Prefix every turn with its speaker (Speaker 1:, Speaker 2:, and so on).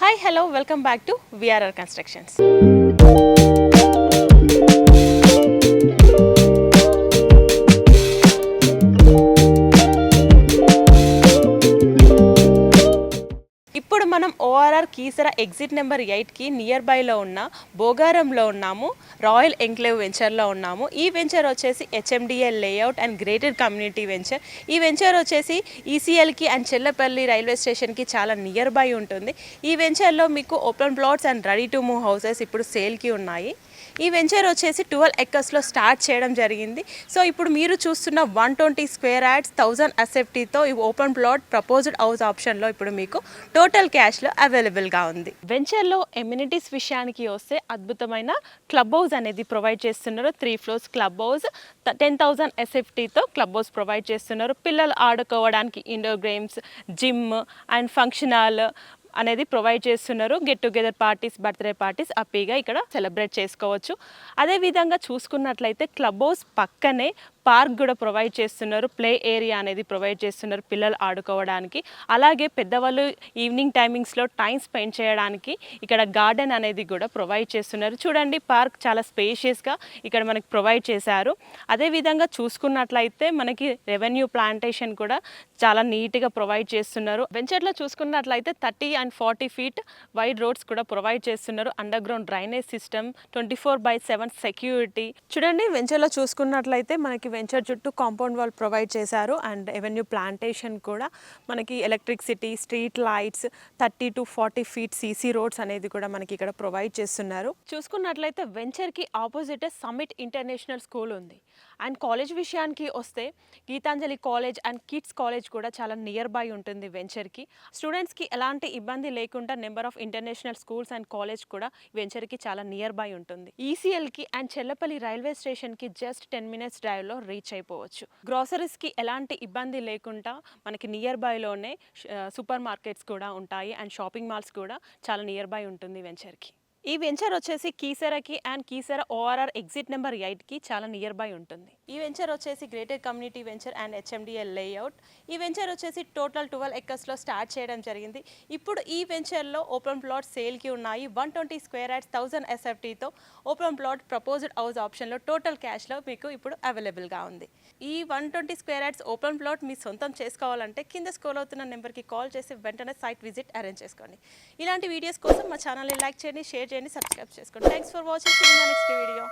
Speaker 1: Hi, hello, welcome back to VRR Constructions. ఇప్పుడు మనం ORR Keesara exit number 8కి near బైలో ఉన్న భోగారంలో ఉన్నాము. రాయల్ ఎంక్లేవ్ వెంచర్లో ఉన్నాము. ఈ వెంచర్ వచ్చేసి HMDL layout and grated community venture. ఈ వెంచర్ వచ్చేసి ఈసీఎల్కి అండ్ చెల్లపల్లి రైల్వే స్టేషన్కి చాలా నియర్ బై ఉంటుంది. ఈ వెంచర్లో మీకు open plots and ready to move houses ఇప్పుడు సేల్కి ఉన్నాయి. ఈ వెంచర్ వచ్చేసి 12 ఎకర్స్లో స్టార్ట్ చేయడం జరిగింది. సో ఇప్పుడు మీరు చూస్తున్న 120 స్క్వేర్ యార్డ్స్ 1000 ఎస్ఎఫ్టీతో ఈ ఓపెన్ ప్లాట్ ప్రపోజ్డ్ హౌస్ ఆప్షన్లో ఇప్పుడు మీకు టోటల్ క్యాష్లో అవైలబుల్గా ఉంది. వెంచర్లో ఎమ్యూనిటీస్ విషయానికి వస్తే అద్భుతమైన క్లబ్ హౌస్ అనేది ప్రొవైడ్ చేస్తున్నారు. 3 ఫ్లోర్స్ క్లబ్ హౌస్ 10,000 ఎస్ఎఫ్టీతో క్లబ్ హౌస్ ప్రొవైడ్ చేస్తున్నారు. పిల్లలు ఆడుకోవడానికి indoor games, gym and function hall అనేది ప్రొవైడ్ చేస్తున్నారు. Get together parties, birthday parties హ్యాపీగా ఇక్కడ సెలబ్రేట్ చేసుకోవచ్చు. అదేవిధంగా చూసుకున్నట్లయితే క్లబ్ హౌస్ పక్కనే పార్క్ కూడా ప్రొవైడ్ చేస్తున్నారు. ప్లే ఏరియా అనేది ప్రొవైడ్ చేస్తున్నారు పిల్లలు ఆడుకోవడానికి. అలాగే పెద్దవాళ్ళు ఈవినింగ్ టైమింగ్స్లో టైం స్పెండ్ చేయడానికి ఇక్కడ గార్డెన్ అనేది కూడా ప్రొవైడ్ చేస్తున్నారు. చూడండి, పార్క్ చాలా స్పేషియస్గా ఇక్కడ మనకి ప్రొవైడ్ చేశారు. అదేవిధంగా చూసుకున్నట్లయితే మనకి రెవెన్యూ ప్లాంటేషన్ కూడా చాలా నీట్గా ప్రొవైడ్ చేస్తున్నారు. వెంచర్లో చూసుకున్నట్లయితే 30 and 40 ఫీట్ వైడ్ రోడ్స్ కూడా ప్రొవైడ్ చేస్తున్నారు. Underground drainage system, 24/7 security. చూడండి, వెంచర్లో చూసుకున్నట్లయితే మనకి వెంచర్ చుట్టూ కాంపౌండ్ వాల్ ప్రొవైడ్ చేశారు అండ్ ఎవెన్యూ ప్లాంటేషన్ కూడా మనకి electricity, street lights, 30 to 40 feet CC roads అనేది కూడా మనకి ఇక్కడ ప్రొవైడ్ చేస్తున్నారు. చూసుకున్నట్లయితే వెంచర్కి ఆపోజిట్ సమిట్ ఇంటర్నేషనల్ స్కూల్ ఉంది. అండ్ కాలేజ్ విషయానికి వస్తే Gitanjali college and kids college కూడా చాలా నియర్ బై ఉంటుంది వెంచర్కి. స్టూడెంట్స్కి ఎలాంటి ఇబ్బంది లేకుండా number of international schools and college కూడా వెంచర్కి చాలా నియర్ బై ఉంటుంది. ఈసీఎల్కి అండ్ చెల్లపల్లి రైల్వే స్టేషన్కి జస్ట్ 10 minutes డ్రైవ్లో రీచ్ అయిపోవచ్చు. గ్రాసరీస్కి ఎలాంటి ఇబ్బంది లేకుండా మనకి నియర్ బైలోనే సూపర్ మార్కెట్స్ కూడా ఉంటాయి అండ్ షాపింగ్ మాల్స్ కూడా చాలా నియర్ బై ఉంటుంది వెంచర్కి. ఈ వెంచర్ వచ్చేసి కీసరకి and Keesara ORR exit number 8కి చాలా నియర్ బై ఉంటుంది. ఈ వెంచర్ వచ్చేసి gated community venture and HMDL layout. ఈ వెంచర్ వచ్చేసి టోటల్ 12 ఎకర్స్లో స్టార్ట్ చేయడం జరిగింది. ఇప్పుడు ఈ వెంచర్లో ఓపెన్ ప్లాట్ సేల్కి ఉన్నాయి. 120 స్క్వేర్ యార్డ్స్ 1000 ఎస్ఎఫ్టీతో ఓపెన్ ప్లాట్ ప్రపోజ్డ్ హౌస్ ఆప్షన్లో టోటల్ క్యాష్లో మీకు ఇప్పుడు అవైలబుల్గా ఉంది. ఈ 120 స్క్వేర్ యార్డ్స్ ఓపెన్ ప్లాట్ మీ సొంతం చేసుకోవాలంటే కింద స్క్రోల్ అవుతున్న నెంబర్కి కాల్ చేసి వెంటనే సైట్ విజిట్ అరేంజ్ చేసుకోండి. ఇలాంటి వీడియోస్ కోసం మా ఛానల్ని లైక్ చేయండి, షేర్ చేయండి, సబ్స్క్రైబ్ చేసుకోండి. Thanks for watching. See you in the next video.